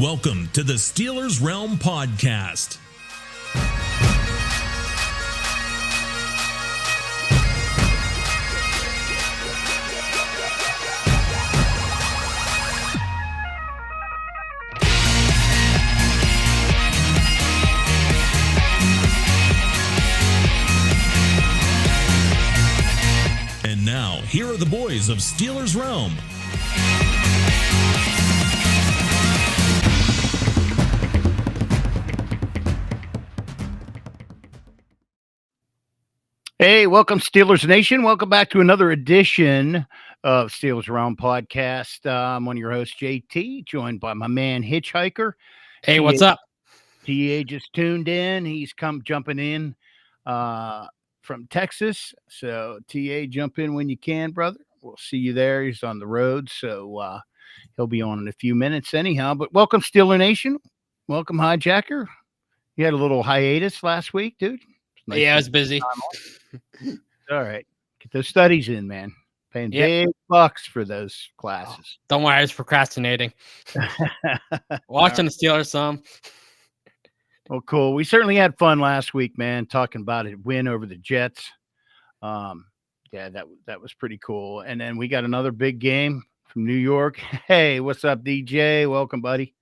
Welcome to the Steelers Realm Podcast. And now, here are the boys of Steelers Realm. Hey, welcome Steelers Nation. Welcome back to another edition of Steelers Realm Podcast. I'm one of your hosts, JT, joined by my man Hitchhiker. Hey, what's up? TA just tuned in. He's jumping in from Texas. So TA, jump in when you can, brother. We'll see you there. He's on the road, so he'll be on in a few minutes anyhow. But welcome Steeler Nation. Welcome Hijacker. You had a little hiatus last week, dude. Nice. Yeah, I was busy. All right. Get those studies in, man. Paying big bucks for those classes. Don't worry, I was procrastinating. Watching the Steelers some. Well, cool. We certainly had fun last week, man, talking about a win over the Jets. Yeah, that was pretty cool. And then we got another big game from New York. Hey, what's up, DJ? Welcome, buddy.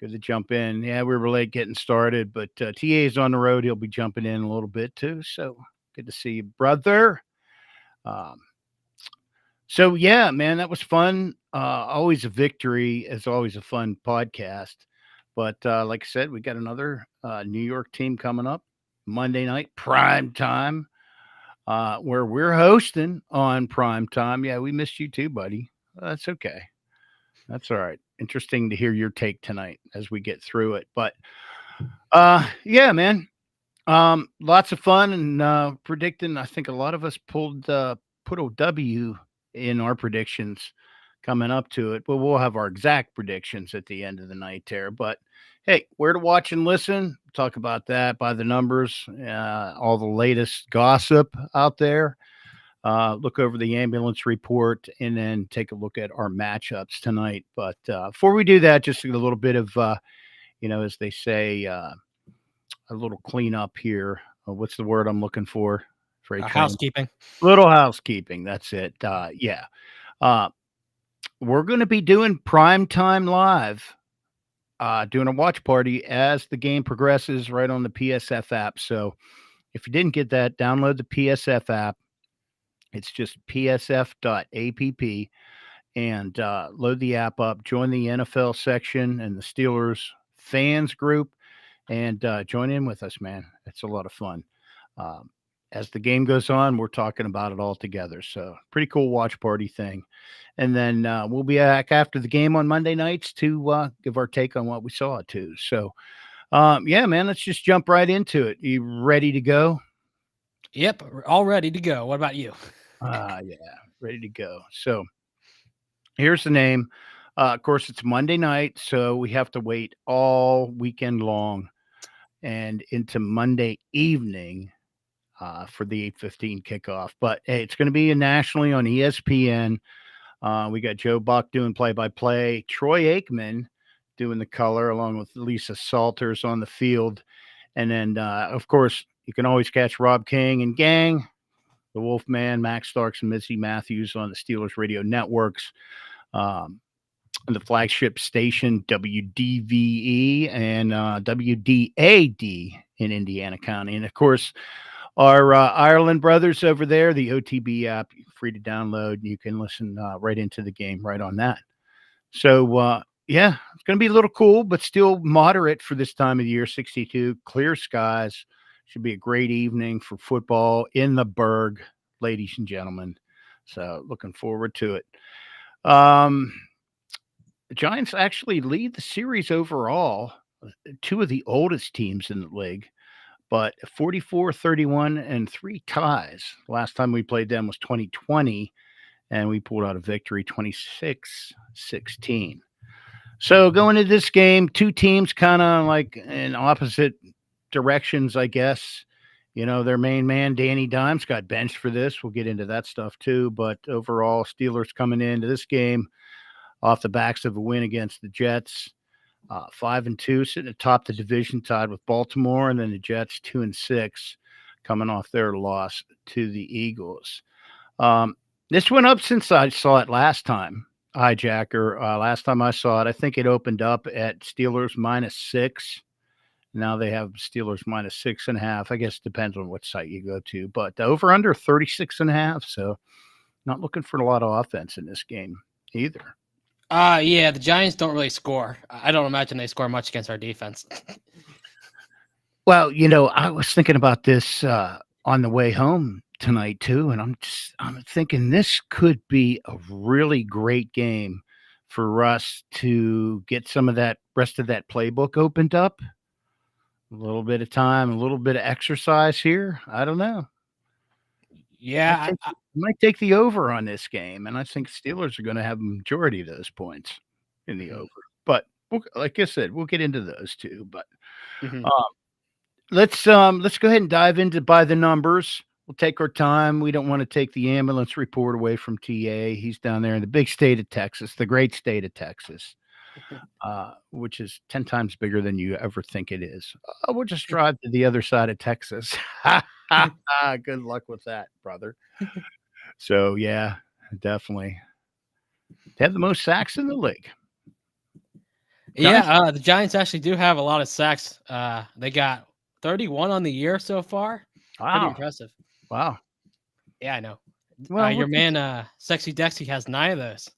Good to jump in. Yeah, we were late getting started, but TA is on the road. He'll be jumping in a little bit too. So good to see you, brother. So yeah, man, that was fun. Always a victory. It's always a fun podcast. But like I said, we got another New York team coming up Monday night, prime time, where we're hosting on prime time. Yeah, we missed you too, buddy. That's okay. That's all right. Interesting to hear your take tonight as we get through it. But yeah, man, lots of fun and predicting. I think a lot of us put a W in our predictions coming up to it, but we'll have our exact predictions at the end of the night there. But hey, where to watch and listen, talk about that by the numbers, all the latest gossip out there. Look over the ambulance report and then take a look at our matchups tonight. But before we do that, just a little bit of, as they say, a little cleanup here. What's the word I'm looking for? Housekeeping. Little housekeeping. That's it. We're going to be doing primetime live, doing a watch party as the game progresses right on the PSF app. So if you didn't get that, download the PSF app. It's just psf.app and load the app up, join the NFL section and the Steelers fans group and join in with us, man. It's a lot of fun. As the game goes on, we're talking about it all together. So pretty cool watch party thing. And then we'll be back after the game on Monday nights to give our take on what we saw too. So yeah, man, let's just jump right into it. You ready to go? Yep, all ready to go. What about you? Yeah, ready to go. So here's the name. Of course, it's Monday night, so we have to wait all weekend long and into Monday evening for the 8:15 kickoff. But hey, it's going to be nationally on ESPN. We got Joe Buck doing play-by-play, Troy Aikman doing the color, along with Lisa Salters on the field. And then, of course, you can always catch Rob King and gang, the Wolfman, Max Starks, and Missy Matthews on the Steelers radio networks, the flagship station WDVE and WDAD in Indiana County. And, of course, our Ireland brothers over there, the OTB app, free to download. You can listen right into the game right on that. So, yeah, it's going to be a little cool, but still moderate for this time of the year, 62, clear skies. Should be a great evening for football in the Berg, ladies and gentlemen. So looking forward to it. The Giants actually lead the series overall, two of the oldest teams in the league, but 44-31 and 3 ties. Last time we played them was 2020, and we pulled out a victory 26-16. So going into this game, two teams kind of like in opposite directions, I guess. Their main man, Danny Dimes, got benched for this. We'll get into that stuff too. But overall, Steelers coming into this game off the backs of a win against the Jets. 5-2, sitting atop the division, tied with Baltimore, and then the Jets 2-6, coming off their loss to the Eagles. This went up since I saw it last time, Hijacker. Last time I saw it, I think it opened up at Steelers -6. Now they have Steelers -6.5. I guess it depends on what site you go to, but the over under 36.5. So not looking for a lot of offense in this game either. Yeah, the Giants don't really score. I don't imagine they score much against our defense. Well, I was thinking about this on the way home tonight too, and I'm thinking this could be a really great game for us to get some of that rest of that playbook opened up. A little bit of time, a little bit of exercise here. I don't know. Yeah, Might take the over on this game, and I think Steelers are going to have a majority of those points in the over. But like I said, we'll get into those too. But let's go ahead and dive into by the numbers. We'll take our time. We don't want to take the ambulance report away from TA. He's down there in the big state of Texas, the great state of Texas, which is 10 times bigger than you ever think it is. We'll just drive to the other side of Texas. Good luck with that, brother. So, yeah, definitely. They have the most sacks in the league. Yeah, the Giants actually do have a lot of sacks. They got 31 on the year so far. Wow. Pretty impressive. Wow. Yeah, I know. Well, your man, Sexy Dexy, has 9 of those.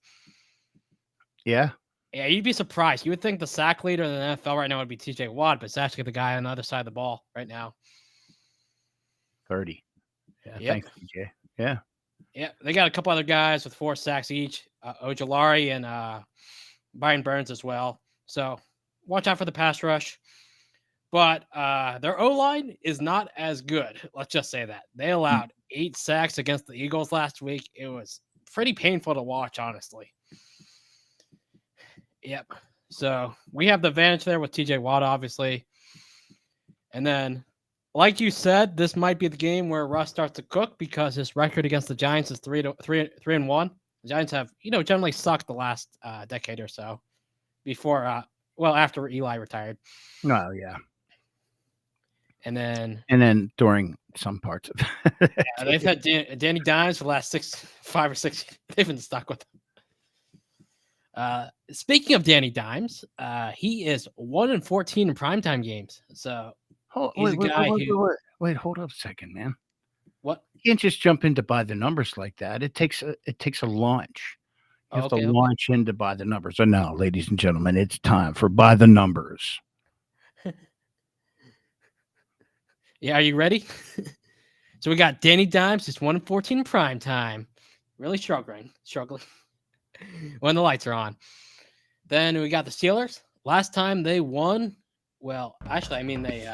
Yeah. Yeah, you'd be surprised. You would think the sack leader in the NFL right now would be TJ Watt, but it's actually the guy on the other side of the ball right now. 30. Yeah, yep. Thanks, TJ. Yeah. Yeah, they got a couple other guys with 4 sacks each, Ojulari and Brian Burns as well. So watch out for the pass rush. But their O-line is not as good. Let's just say that. They allowed 8 sacks against the Eagles last week. It was pretty painful to watch, honestly. Yep. So we have the advantage there with TJ Watt, obviously. And then, like you said, this might be the game where Russ starts to cook because his record against the Giants is 3-1. The Giants have, generally sucked the last decade or so before, after Eli retired. Oh, yeah. And then during some parts of it. Yeah, they've had Danny Dimes for the last 5 or 6 years. They've been stuck with him. Speaking of Danny Dimes, he is 1-14 in primetime games. So he's a guy who... Wait, hold up a second, man. What? You can't just jump in to buy the numbers like that. It takes a launch. You have to launch in to buy the numbers. So now, ladies and gentlemen, it's time for Buy the Numbers. Yeah, are you ready? So we got Danny Dimes, just 1-14 in prime time. Really struggling when the lights are on. Then we got the Steelers. Last time they won, well, actually, they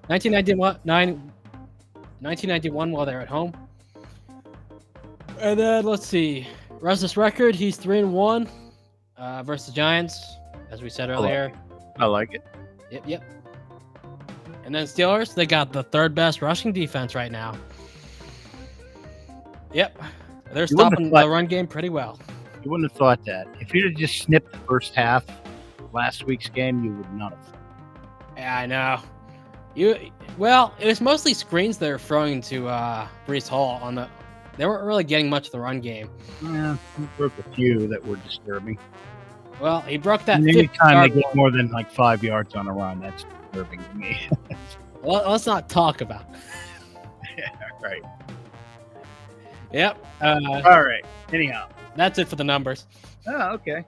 1991 while they're at home. And then let's see. Russ's record, he's 3-1 versus the Giants, as we said earlier. I like it. Yep. And then Steelers, they got the 3rd best rushing defense right now. Yep. They're stopping the run game pretty well. You wouldn't have thought that. If you'd have just snipped the first half of last week's game, you would not have. Yeah, I know. It was mostly screens they were throwing to Breece Hall they weren't really getting much of the run game. Yeah, he broke a few that were disturbing. Well, he broke that. Anytime they get more than 5 yards on a run, that's disturbing to me. Well, let's not talk about it. Yeah, right. Yep. All right. Anyhow, that's it for the numbers. Oh, okay.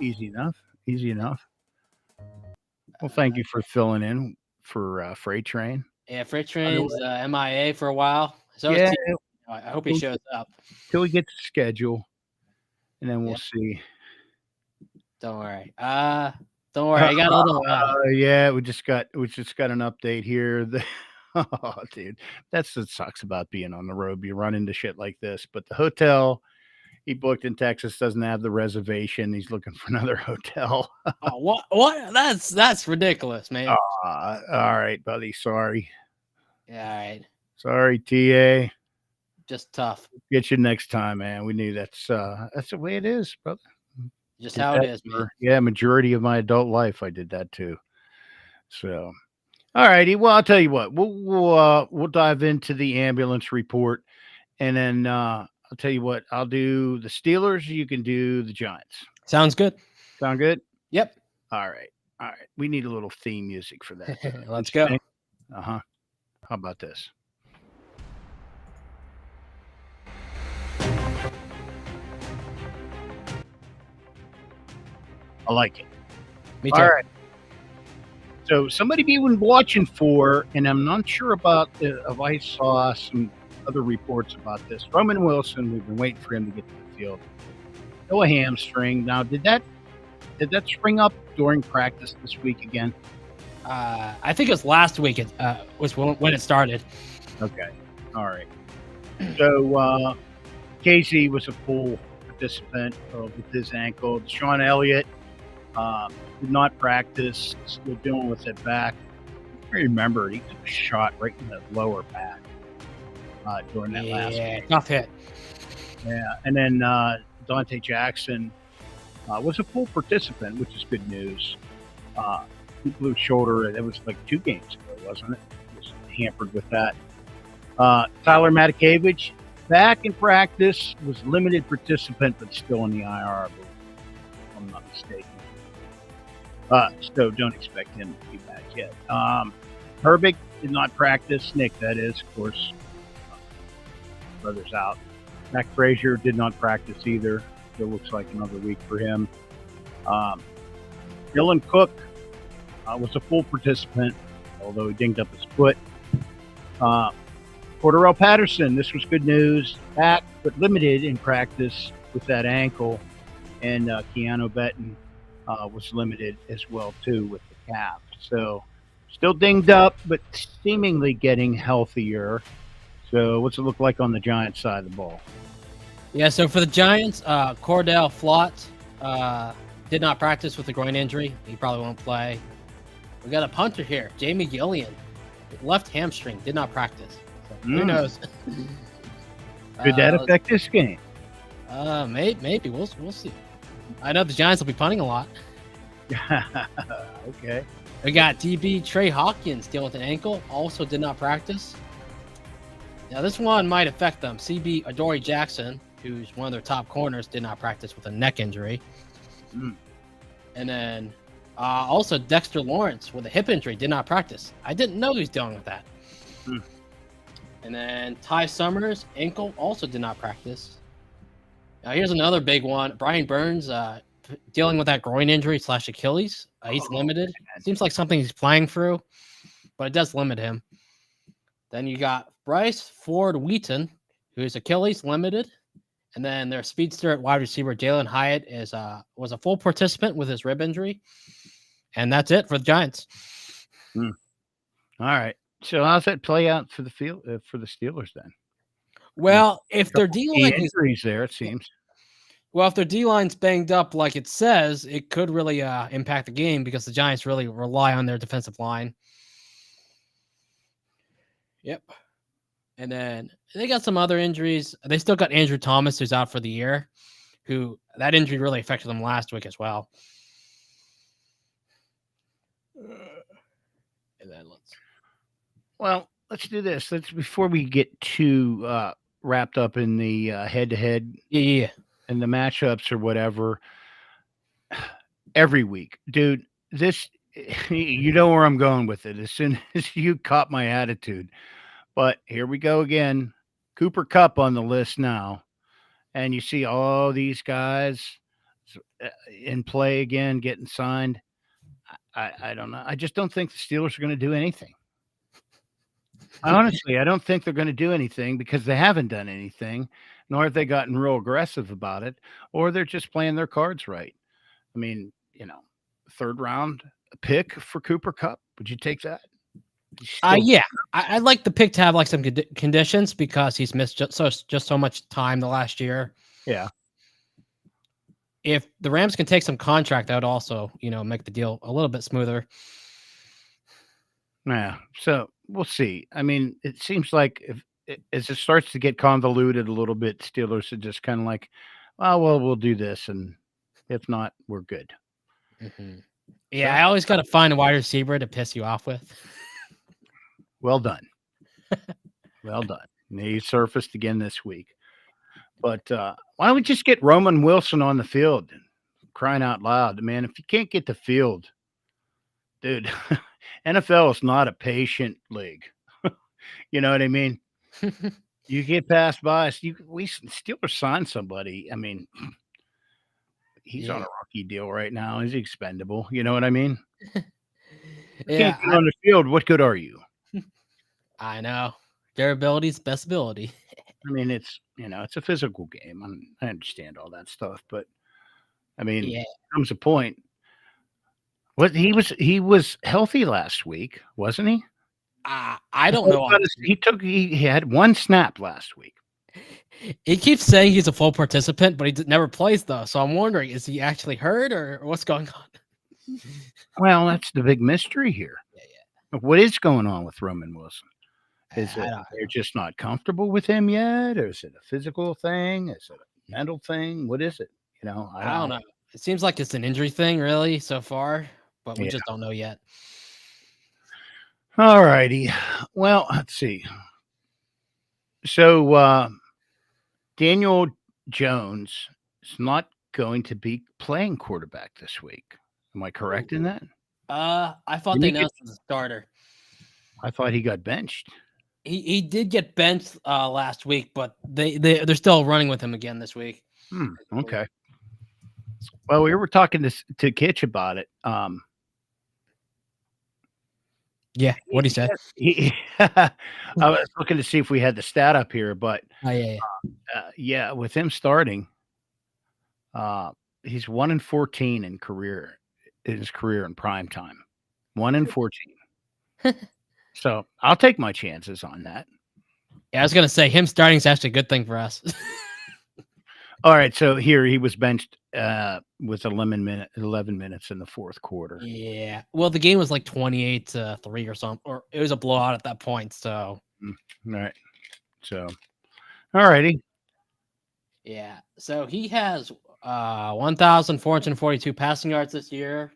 Easy enough. Well, thank you for filling in for Freight Train. Yeah, Freight Train's MIA for a while. So yeah, I hope he shows up. Till we get the schedule, and then we'll see. Don't worry. I got a little. Yeah, we just got an update here. Oh, dude, that's what sucks about being on the road. You run into shit like this. But the hotel he booked in Texas doesn't have the reservation. He's looking for another hotel. Oh, what? That's ridiculous, man. All right, buddy. Sorry. Yeah, all right. Sorry, TA. Just tough. Get you next time, man. We knew that's the way it is, brother. Just Did how it that is, man. for, yeah, majority of my adult life, I did that too. So, all righty. Well, I'll tell you what. We'll dive into the ambulance report, and then I'll tell you what. I'll do the Steelers. You can do the Giants. Sounds good. Sound good? Yep. All right. All right. We need a little theme music for that. Let's go. Uh-huh. How about this? I like it. Me too. All right. So somebody been watching for, and I'm not sure about if I saw some other reports about this. Roman Wilson, we've been waiting for him to get to the field. Still a hamstring. Now, did that spring up during practice this week again? I think it was last week. It was when it started. Okay. All right. So Casey was a full participant with his ankle. Deshaun Elliott did not practice. Still dealing with it back. I remember he took a shot right in the lower back during that last game. Tough hit. Yeah. And then Dante Jackson was a full participant, which is good news. He blew shoulder. That was like 2 games ago, wasn't it? He was hampered with that. Tyler Matakevich, back in practice, was limited participant, but still in the IR, I believe, if I'm not mistaken. So don't expect him to be back yet. Herbig did not practice. Nick, that is, of course. Brother's out. Mac Frazier did not practice either. Still looks like another week for him. Dylan Cook was a full participant, although he dinged up his foot. Cordarrelle Patterson, this was good news. Back, but limited in practice with that ankle. And Keanu Benton was limited as well, too, with the calf. So still dinged up, but seemingly getting healthier. So what's it look like on the Giants side of the ball? Yeah, so for the Giants, Cordell Flott did not practice with a groin injury. He probably won't play. We got a punter here, Jamie Gillian, left hamstring, did not practice. So who knows? Could that affect this game? Maybe. We'll see. I know the Giants will be punting a lot. Okay. We got DB Trey Hawkins dealing with an ankle, also did not practice. Now this one might affect them. CB Adoree Jackson, who's one of their top corners, did not practice with a neck injury. And then also Dexter Lawrence with a hip injury did not practice. I didn't know he was dealing with that. And then Ty Summers, ankle, also did not practice. Now here's another big one. Brian Burns dealing with that groin injury / Achilles. He's limited. Seems like something he's playing through, but it does limit him. Then you got Bryce Ford Wheaton, who's Achilles limited. And then their speedster at wide receiver, Jalen Hyatt, was a full participant with his rib injury. And that's it for the Giants. All right. So how's that play out for the field for the Steelers then? Well, if their D-line injuries there, it seems. Well, if their D-line's banged up like it says, it could really impact the game because the Giants really rely on their defensive line. Yep. And then they got some other injuries. They still got Andrew Thomas, who's out for the year, who that injury really affected them last week as well. And then let's do this. Before we get too wrapped up in the head-to-head and the matchups or whatever. Every week, dude, this, you know where I'm going with it as soon as you caught my attitude. But here we go again. Cooper Kupp on the list now. And you see all these guys in play again, getting signed. I don't know. I just don't think the Steelers are going to do anything. Honestly, I don't think they're going to do anything because they haven't done anything, nor have they gotten real aggressive about it, or they're just playing their cards right. I mean, third round pick for Cooper Kupp. Would you take that? Yeah, I'd like the pick to have like some conditions because he's missed just so much time the last year. Yeah. If the Rams can take some contract, that would also, make the deal a little bit smoother. Yeah. So we'll see. I mean, it seems like as it starts to get convoluted a little bit, Steelers are just kind of like, oh, well, we'll do this and If not, we're good. Mhm. Yeah, I always got to find a wide receiver to piss you off with. Well done. Well done. And he surfaced again this week. But why don't we just get Roman Wilson on the field? Crying out loud, man! If you can't get the field, dude, NFL is not a patient league. You know what I mean? You get passed by us. We Steelers signed somebody. I mean, he's on a Yeah. rookie deal right now. He's expendable. You know what I mean? You Yeah, can't get on the field. What good are you? I know. Durability's best ability. I mean, it's it's a physical game. I understand all that stuff, but I mean, Yeah. comes a point. What he was healthy last week, wasn't he? I don't know. He had one snap last week. He keeps saying he's a full participant, but he never plays though. So I'm wondering, is he actually hurt or what's going on? Well, that's the big mystery here. Yeah. What is going on with Roman Wilson? Is I it don't they're just not comfortable with him yet, or is it a physical thing? Is it a mental thing? What is it? I don't know. It seems like it's an injury thing, really, so far, but we Yeah. just don't know yet. All righty. Well, let's see. So Daniel Jones is not going to be playing quarterback this week. Am I correct in that? I thought Didn't they he get- announced him as a starter. I thought he got benched. He did get benched last week, but they're still running with him again this week. Okay. Well, we were talking to Kitch about it. Yeah, what he said. I was looking to see if we had the stat up here, but Oh yeah. yeah, with him starting, he's 1-14 in his career in prime time. 1-14. So I'll take my chances on that. Yeah, I was gonna say him starting is actually a good thing for us. All right, so here he was benched with 11 minutes in the fourth quarter. Yeah. Well, the game was like 28-3 or something, or it was a blowout at that point. So All right. So, all righty. yeah. So he has 1,442 passing yards this year,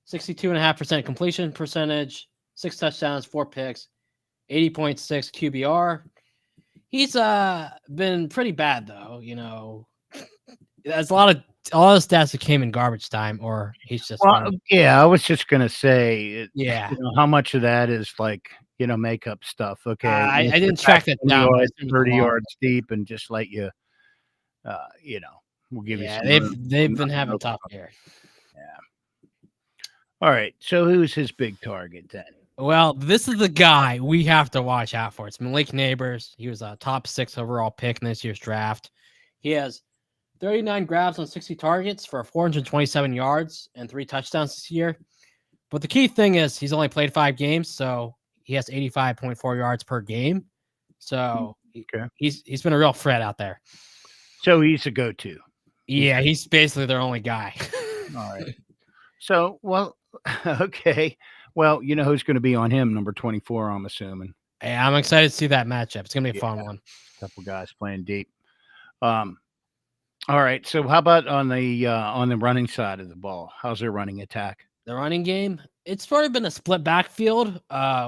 62.5% completion percentage, 6 touchdowns, 4 picks, 80.6 QBR. He's been pretty bad though, There's a lot of stats that came in garbage time, or he's just Yeah, I was just gonna say, yeah. how much of that is like makeup stuff? Okay, I didn't track that down. But 30 yards deep, and just let you, we'll give you. Yeah, some they've been having tough here. Yeah. All right. So who's his big target then? Well, this is the guy we have to watch out for. It's Malik Neighbors. He was a top 6 overall pick in this year's draft. He has 39 grabs on 60 targets for 427 yards and 3 touchdowns this year. But the key thing is he's only played 5 games, so he has 85.4 yards per game. So he's been a real threat out there. So he's a go-to. Yeah, he's basically their only guy. All right. So, well, okay. Well, you know who's going to be on him, number 24, I'm assuming. Yeah, I'm excited to see that matchup. It's going to be a fun one. A couple guys playing deep. All right. So how about on the running side of the ball? How's their running attack? The running game, it's sort of been a split backfield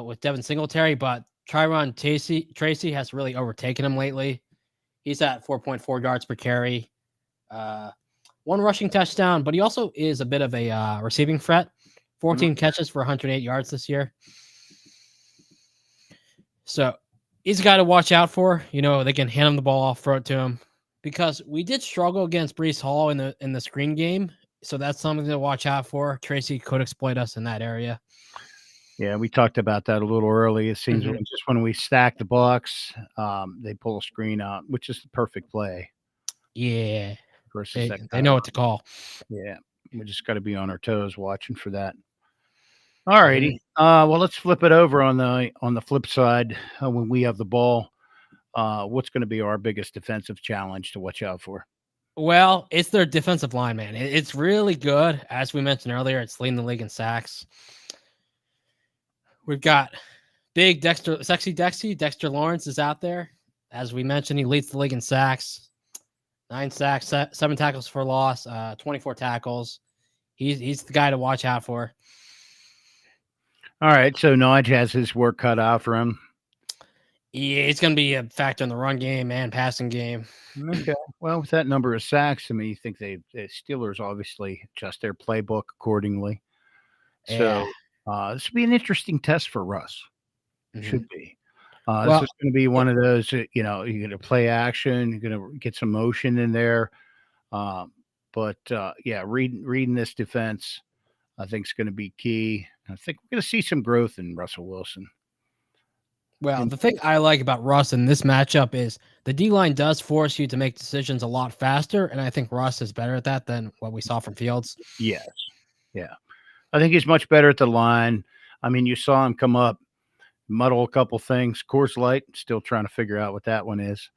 with Devin Singletary, but Tyron Tracy has really overtaken him lately. He's at 4.4 yards per carry, 1 rushing touchdown, but he also is a bit of a receiving threat. 14 catches for 108 yards this year. So he's a guy to watch out for. They can hand him the ball off, throw it to him, because we did struggle against Breece Hall in the screen game. So that's something to watch out for. Tracy could exploit us in that area. Yeah, we talked about that a little early. It seems just when we stack the box, they pull a screen out, which is the perfect play. Yeah. Versus they know what to call. Yeah. We just got to be on our toes watching for that. All righty. Well, let's flip it over on the flip side. When we have the ball, what's going to be our biggest defensive challenge to watch out for? Well, it's their defensive line, man. It's really good. As we mentioned earlier, it's leading the league in sacks. We've got big Dexter Lawrence is out there. As we mentioned, he leads the league in sacks. 9 sacks, 7 tackles for loss, 24 tackles. He's the guy to watch out for. All right, so Nodge has his work cut out for him. Yeah, it's going to be a factor in the run game and passing game. Okay. Well, with that number of sacks, I mean, you think the Steelers obviously adjust their playbook accordingly. Yeah. So this would be an interesting test for Russ. Should be. Well, this is going to be one of those, you're going to play action, you're going to get some motion in there. Yeah, reading this defense, I think is going to be key. I think we're going to see some growth in Russell Wilson. Well, the thing I like about Russ in this matchup is the D-line does force you to make decisions a lot faster, and I think Russ is better at that than what we saw from Fields. Yes. Yeah. I think he's much better at the line. I mean, you saw him come up, muddle a couple things. Coors Light, still trying to figure out what that one is.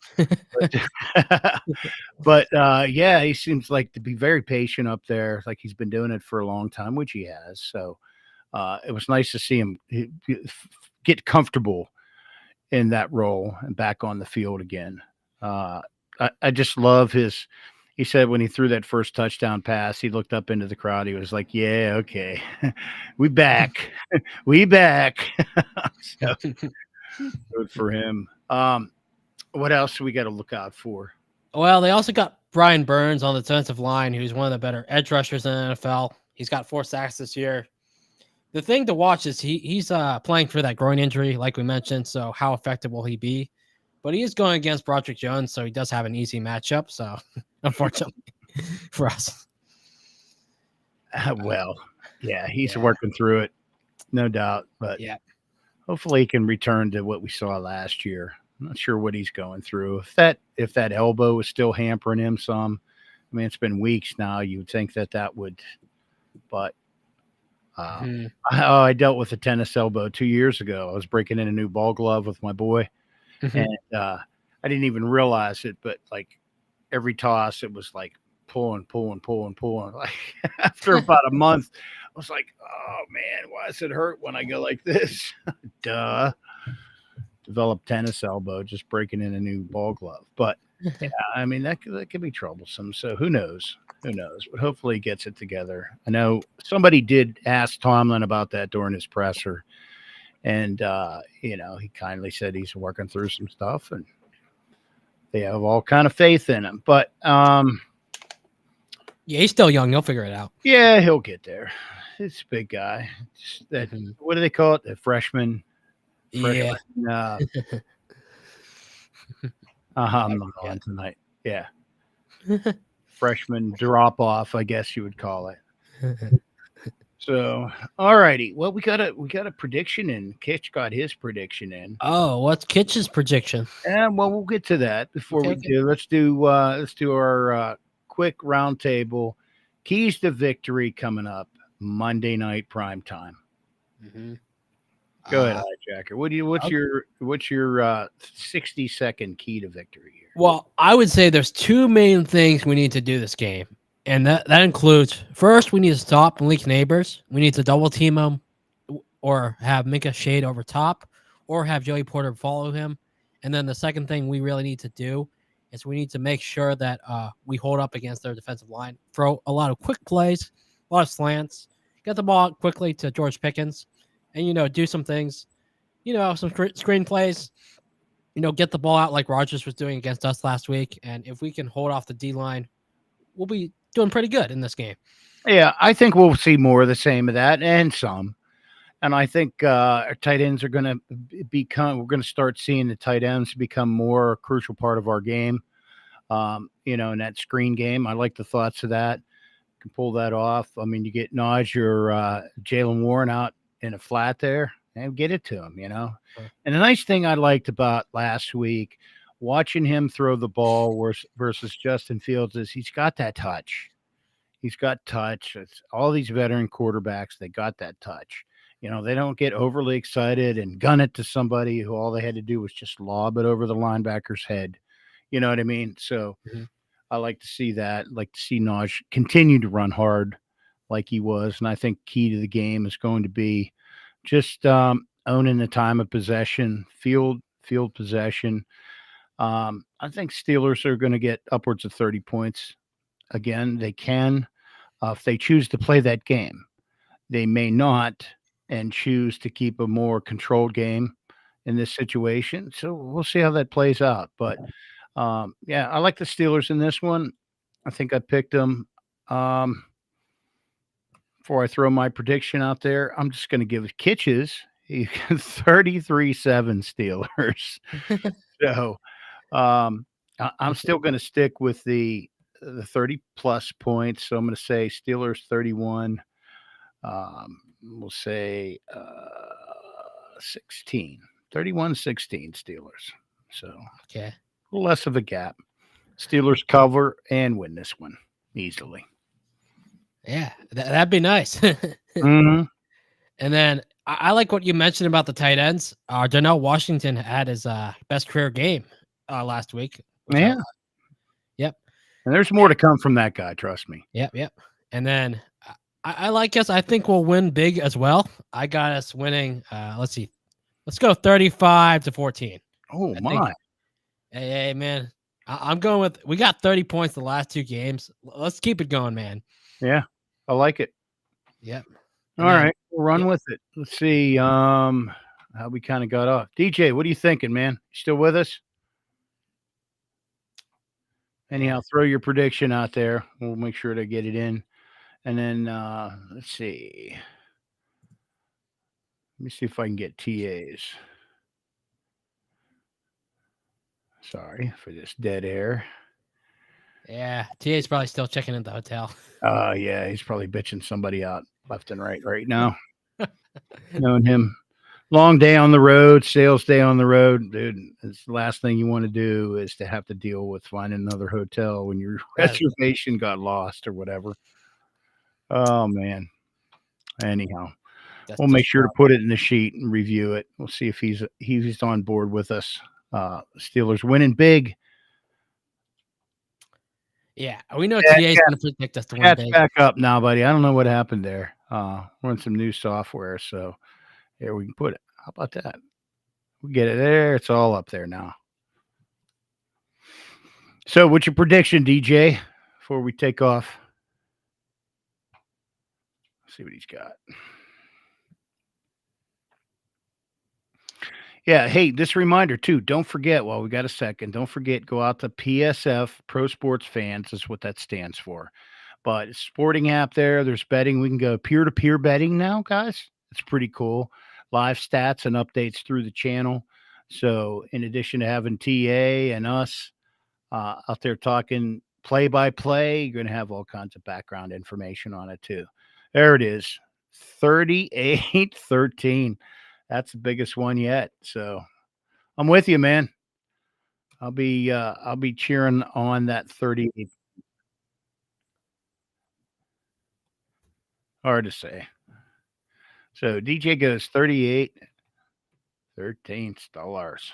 Yeah, he seems like to be very patient up there, like he's been doing it for a long time, which he has. So it was nice to see him get comfortable in that role and back on the field again. I just love his. He said when he threw that first touchdown pass, he looked up into the crowd. He was like, "Yeah, okay, we back, we back." So, good for him. What else do we got to look out for? Well, they also got Brian Burns on the defensive line, who's one of the better edge rushers in the NFL. He's got 4 sacks this year. The thing to watch is he's playing for that groin injury, like we mentioned. So how effective will he be? But he is going against Broderick Jones, so he does have an easy matchup. So unfortunately for us. Well, yeah, he's working through it, no doubt. But yeah, hopefully he can return to what we saw last year. I'm not sure what he's going through. If that elbow is still hampering him some, I mean, it's been weeks now. You would think that would, but I dealt with a tennis elbow 2 years ago. I was breaking in a new ball glove with my boy, and I didn't even realize it. But like every toss, it was like pulling. Like after about a month, I was like, "Oh man, why does it hurt when I go like this?" Duh. Developed tennis elbow just breaking in a new ball glove. But yeah, I mean that could be troublesome. So who knows? Who knows? But hopefully he gets it together. I know somebody did ask Tomlin about that during his presser, and he kindly said he's working through some stuff, and they have all kind of faith in him. But yeah, he's still young. He'll figure it out. Yeah, he'll get there. It's a big guy. What do they call it? The freshman. Yeah. I'm not on tonight. Yeah. Freshman drop off, I guess you would call it. So, all righty. Well, we got a prediction in. Kitch got his prediction in. Oh, what's Kitch's prediction? And well, we'll get to that before we do. Let's do our quick roundtable. Keys to victory coming up Monday night prime time. Go ahead, Hijacker. What's your 60-second key to victory here? Well, I would say there's 2 main things we need to do this game. And that includes, first, we need to stop Malik Neighbors. We need to double team him or have Minka shade over top or have Joey Porter follow him. And then the second thing we really need to do is we need to make sure that we hold up against their defensive line, throw a lot of quick plays, a lot of slants, get the ball quickly to George Pickens, and, do some things, some screen plays, get the ball out like Rodgers was doing against us last week. And if we can hold off the D-line, we'll be doing pretty good in this game. Yeah, I think we'll see more of the same of that and some. And I think our tight ends are going to we're going to start seeing the tight ends become more a crucial part of our game. In that screen game. I like the thoughts of that. Can pull that off. I mean, you get Naj or Jalen Warren out in a flat there and get it to him, Sure. And the nice thing I liked about last week, watching him throw the ball versus Justin Fields, is he's got that touch. He's got touch. It's all these veteran quarterbacks, they got that touch. They don't get overly excited and gun it to somebody who all they had to do was just lob it over the linebacker's head. You know what I mean? So I like to see that. I like to see Naj continue to run hard like he was. And I think key to the game is going to be just owning the time of possession, field possession. I I think Steelers are going to get upwards of 30 points. Again, they can, if they choose to play that game. They may not and choose to keep a more controlled game in this situation. So we'll see how that plays out. But yeah, I like the Steelers in this one. I think I picked them. Before I throw my prediction out there, I'm just going to give Kitches 33-7 Steelers. So I'm still going to stick with the 30 plus points. So I'm going to say Steelers 31. We'll say 31-16 Steelers. So Okay. a little less of a gap. Steelers cover and win this one easily. Yeah, that'd be nice. Mm-hmm. And then I like what you mentioned about the tight ends. Darnell Washington had his best career game last week. Yeah. Yep. And there's more to come from that guy, trust me. Yep. And then I like us. I think we'll win big as well. I got us winning. Let's see. Let's go 35-14. Oh, my. Hey, man. I'm going with, we got 30 points the last 2 games. Let's keep it going, man. Yeah, I like it. Yep. All right, we'll run with it. Let's see how we kind of got off. DJ, what are you thinking, man? You still with us? Anyhow, throw your prediction out there. We'll make sure to get it in. And then let's see. Let me see if I can get TAs. Sorry for this dead air. Yeah, TA's probably still checking in the hotel. Yeah, he's probably bitching somebody out left and right now. Knowing him. Long day on the road, sales day on the road. Dude, it's the last thing you want to do is to have to deal with finding another hotel when your reservation got lost or whatever. Oh, man. Anyhow, we'll make sure to put it in the sheet and review it. We'll see if he's on board with us. Steelers winning big. Yeah, we know TA's going to predict us to win big. Back up now, buddy. I don't know what happened there. We're on some new software, so here we can put it. How about that? We get it there. It's all up there now. So what's your prediction, DJ, before we take off? Let's see what he's got. Yeah, hey, this reminder too, don't forget, while we got a second, don't forget, go out to PSF, Pro Sports Fans is what that stands for. But it's a sporting app there. There's betting. We can go peer-to-peer betting now, guys. It's pretty cool. Live stats and updates through the channel. So in addition to having TA and us out there talking play-by-play, you're going to have all kinds of background information on it too. There it is, 38-13. That's the biggest one yet. So I'm with you, man. I'll be cheering on that 38. Hard to say. So DJ goes 38-13 Steelers.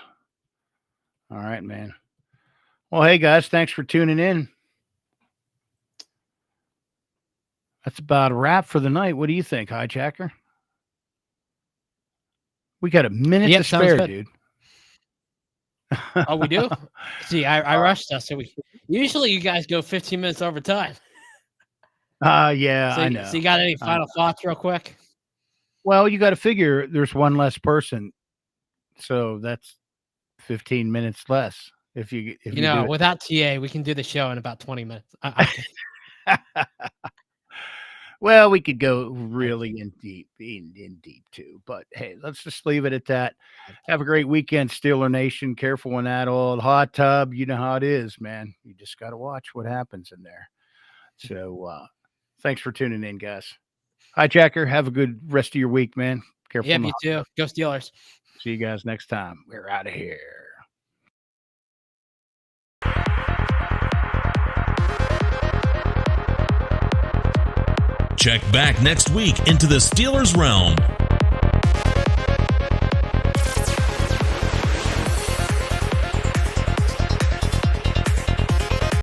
All right, man. Well, hey guys, thanks for tuning in. That's about a wrap for the night. What do you think, Hijacker? We got a minute to spare, dude. Oh, we do? See, I rushed us. So usually you guys go 15 minutes over time. Yeah, so, I know. So you got any final thoughts real quick? Well, you got to figure there's one less person. So that's 15 minutes less. If you know, without TA, we can do the show in about 20 minutes. Well, we could go really in deep too, but hey, let's just leave it at that. Have a great weekend, Steeler Nation. Careful in that old hot tub. You know how it is, man. You just got to watch what happens in there. So, thanks for tuning in, guys. Hijacker, have a good rest of your week, man. Careful. Yeah, you too. Go Steelers. See you guys next time. We're out of here. Check back next week into the Steelers realm.